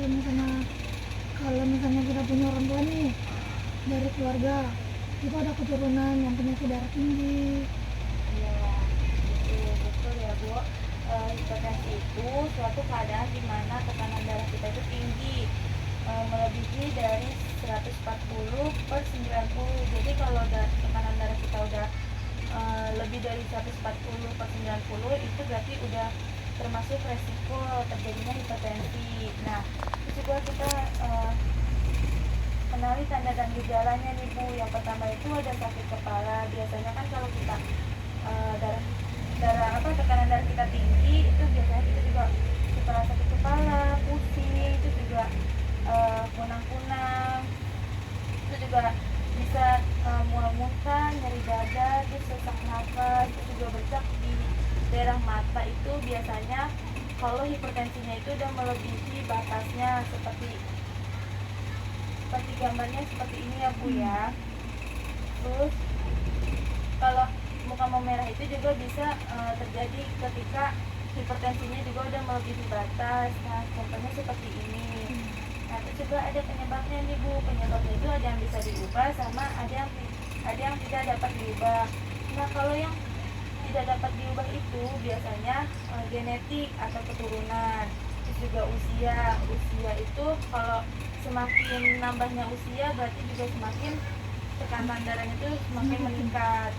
kalau misalnya kita punya orang tua nih dari keluarga, kita ada keturunan yang penyakit darah tinggi. Iya, betul betul ya Bu. Hipertensi itu suatu keadaan di mana tekanan darah kita itu tinggi, melebihi dari 140/90. Jadi kalau tekanan darah kita udah lebih dari 140/90, itu berarti udah termasuk resiko terjadinya hipertensi. Nah, itu juga kita kenali tanda dan gejalanya nih Bu. Yang pertama itu ada sakit kepala. Biasanya kan kalau kita tekanan darah kita tinggi, itu biasanya kita juga suka sakit kepala, pusing, itu juga kunang-kunang, itu juga bisa mual muntah, nyeri dada, terus sesak nafas, itu juga bercak di daerah mata. Itu biasanya kalau hipertensinya itu udah melebihi batasnya, seperti gambarnya seperti ini ya Bu ya. Terus kalau muka memerah itu juga bisa terjadi ketika hipertensinya juga udah melebihi batas. Nah, contohnya seperti ini. Nah, itu juga ada penyebabnya nih Bu. Penyebabnya itu ada yang bisa diubah sama ada yang tidak dapat diubah. Nah, kalau yang tidak dapat diubah itu biasanya genetik atau keturunan. Terus juga usia itu kalau semakin nambahnya usia berarti juga semakin tekanan darahnya itu semakin meningkat.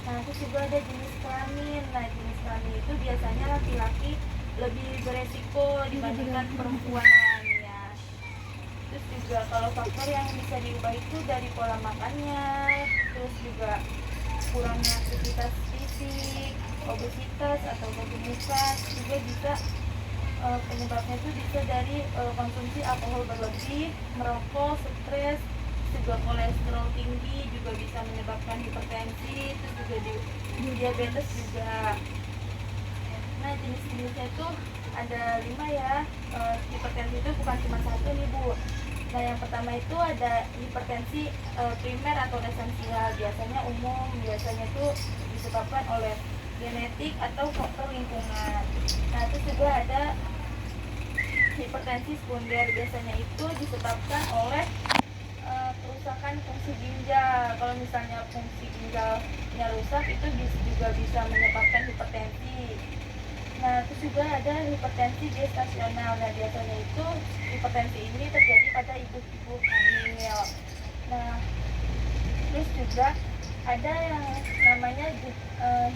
Nah, terus juga ada jenis kelamin. Nah, jenis kelamin itu biasanya laki-laki lebih beresiko dibandingkan perempuan ya. Terus juga kalau faktor yang bisa diubah itu dari pola makannya, terus juga kurangnya aktivitas fisik, obesitas atau kegemukan, juga bisa penyebabnya itu bisa dari konsumsi alkohol berlebih, merokok, stres, juga kolesterol tinggi juga bisa menyebabkan hipertensi, terus juga diabetes juga. Nah, jenis-jenisnya itu ada 5 ya. Hipertensi itu bukan cuma satu nih Bu. Nah, yang pertama itu ada hipertensi primer atau esensial, biasanya umum, biasanya itu disebabkan oleh genetik atau faktor lingkungan. Nah, itu juga ada hipertensi sekunder, biasanya itu disebabkan oleh kerusakan fungsi ginjal. Kalau misalnya fungsi ginjalnya rusak, itu juga bisa menyebabkan hipertensi. Nah, terus juga ada hipertensi gestasional. Nah, biasanya itu hipertensi ini terjadi pada ibu-ibu hamil. Nah, terus juga ada yang namanya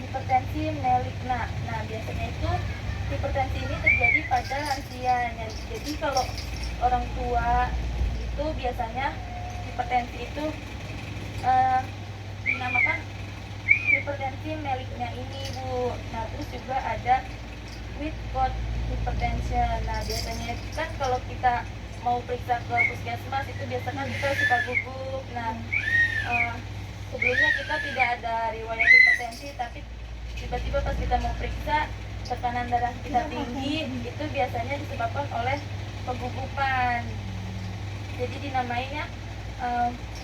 hipertensi maligna. Nah, biasanya itu hipertensi ini terjadi pada lansia. Nah, jadi kalau orang tua itu biasanya hipertensi itu dinamakan hipertensi maligna ini Bu. Nah, terus juga ada Wittford hypertension. Nah, biasanya kan kalau kita mau periksa ke puskesmas itu biasanya kita suka gugup. Nah, sebelumnya kita tidak ada riwayat hipertensi, tapi tiba-tiba pas kita mau periksa tekanan darah kita tinggi, itu biasanya disebabkan oleh penggugupan. Jadi dinamainya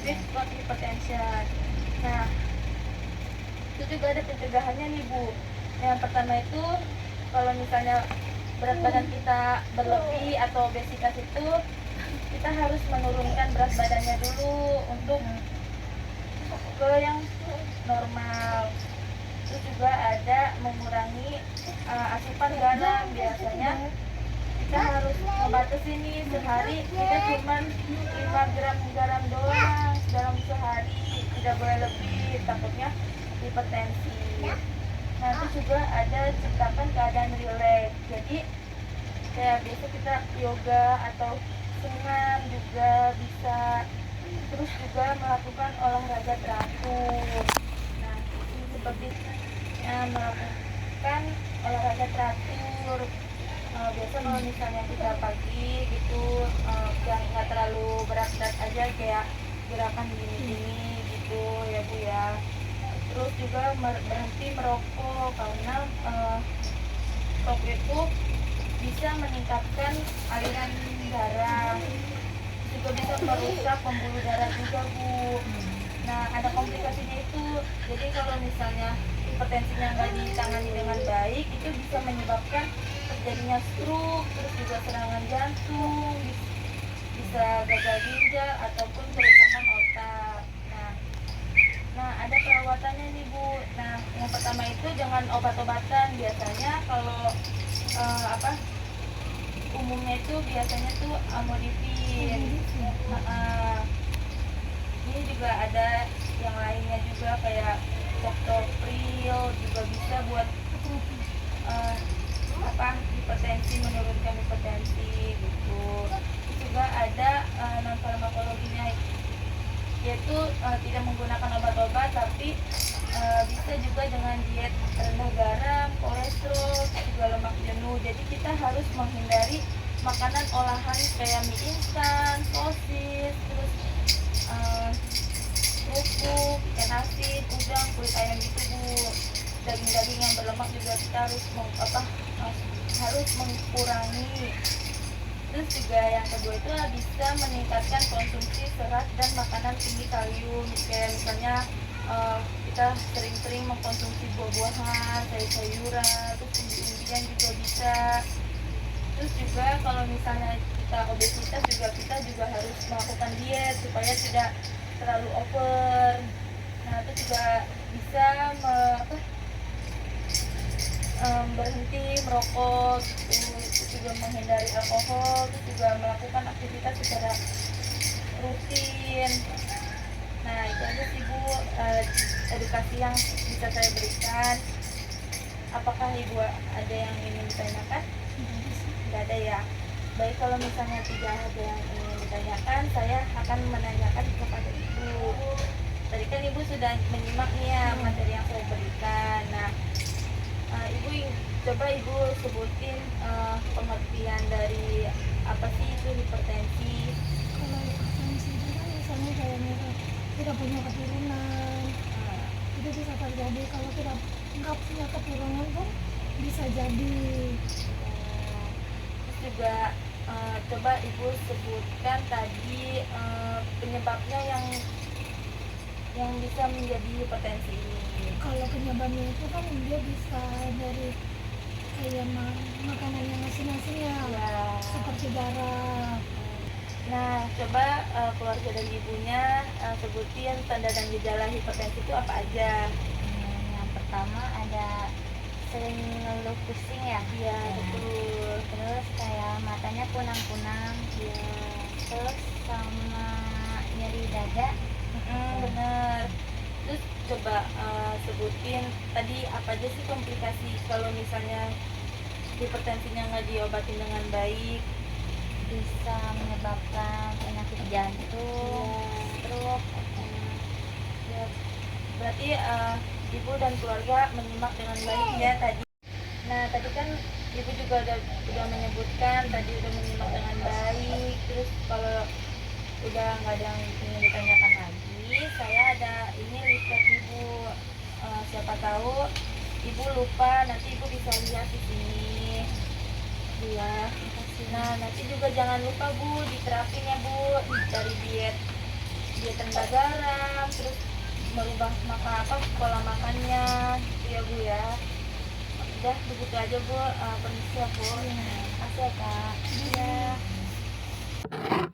Wittford hypertension. Nah, itu juga ada pencegahannya nih Bu. Yang pertama itu kalau misalnya berat badan kita berlebih atau obesitas itu, kita harus menurunkan berat badannya dulu untuk ke yang normal. Terus juga ada mengurangi asupan garam. Biasanya kita harus membatasi nih, sehari kita cuma 5 gram garam doang dalam sehari, tidak boleh lebih, takutnya hipertensi. Nah, itu juga ada ciptakan keadaan rileks. Jadi kayak biasa kita yoga atau senam juga bisa. Terus juga melakukan olahraga teratur. Nah, ini seperti melakukan olahraga teratur. Biasa kalau misalnya kita pagi gitu, yang nggak terlalu berat-berat aja, kayak gerakan gini-gini gitu ya Bu ya. Terus juga berhenti merokok, karena rokok itu bisa meningkatkan aliran darah, juga bisa merusak pembuluh darah juga Bu. Nah, ada komplikasinya itu. Jadi kalau misalnya hipertensinya nggak ditangani dengan baik, itu bisa menyebabkan terjadinya stroke, terus juga serangan jantung, bisa gagal ginjal ataupun kerusakan otak. Nah, ada perawatannya nih Bu. Nah, yang pertama itu jangan obat-obatan. Biasanya kalau apa umumnya itu biasanya tuh amodipin. Ini juga ada yang lainnya juga kayak Captopril juga bisa buat hipertensi, menurunkan hipertensi gitu. Terus juga ada non farmakologinya, yaitu tidak menggunakan obat-obat tapi bisa juga dengan diet rendah garam, kolesterol, juga lemak jenuh. Jadi kita harus menghindari makanan olahan kayak mie instan, sosis, terus kerupuk, ikan asin, udang, kulit ayam gitu Bu. Daging-daging yang berlemak juga kita harus mengurangi. Terus juga yang kedua itu bisa meningkatkan konsumsi serat dan makanan tinggi kalium, kayak misalnya kita sering-sering mengkonsumsi buah-buahan, sayur-sayuran, terus umbi-umbian juga bisa. Terus juga kalau misalnya kita obesitas juga kita juga harus melakukan diet supaya tidak terlalu over. Nah itu juga bisa berhenti merokok gitu. Terus juga menghindari alkohol, terus juga melakukan aktivitas secara rutin. Nah itu aja sih Bu, edukasi yang bisa saya berikan. Apakah Ibu ada yang ingin ditanyakan? Tidak ada ya. Baik, kalau misalnya tidak ada yang ingin ditanyakan, saya akan menanyakan kepada Ibu. Tadi kan Ibu sudah menyimak nih ya materi yang saya berikan. Nah, Ibu coba Ibu sebutin pengertian dari apa sih itu hipertensi. Kalau hipertensi itu kan misalnya kayak tidak punya keturunan, itu bisa terjadi. Kalau tidak nggak punya keturunan pun bisa jadi. Terus juga coba Ibu sebutkan tadi penyebabnya yang bisa menjadi hipertensi ini. Kalau penyebabnya itu kan dia bisa dari kayak makanan yang asin-asin ya, seperti garam. Nah, coba keluarga dan ibunya sebutin tanda dan gejala hipertensi itu apa aja. Yang pertama ada sering ngeluh pusing ya. Iya, betul. Terus kayak matanya kunang-kunang. Iya. Terus sama nyeri dada. Bener. Terus coba sebutin tadi apa aja sih komplikasi kalau misalnya hipertensinya nggak diobatin dengan baik. Bisa menyebabkan penyakit jantung, stroke. Ya, berarti ibu dan keluarga menyimak dengan baik ya tadi. Nah tadi kan ibu juga udah menyebutkan tadi udah menyimak dengan baik. Terus kalau udah nggak ada yang ingin ditanyakan lagi, saya ada ini lihat ibu. Siapa tahu ibu lupa, nanti ibu bisa lihat di sini. Ya. Nah nanti juga jangan lupa Bu diterapin ya Bu dari diet rendah garam, terus merubah pola makannya gitu ya Bu ya. Udah begitu aja Bu, permisi ya Bu. Makasih ya Kak. Ya.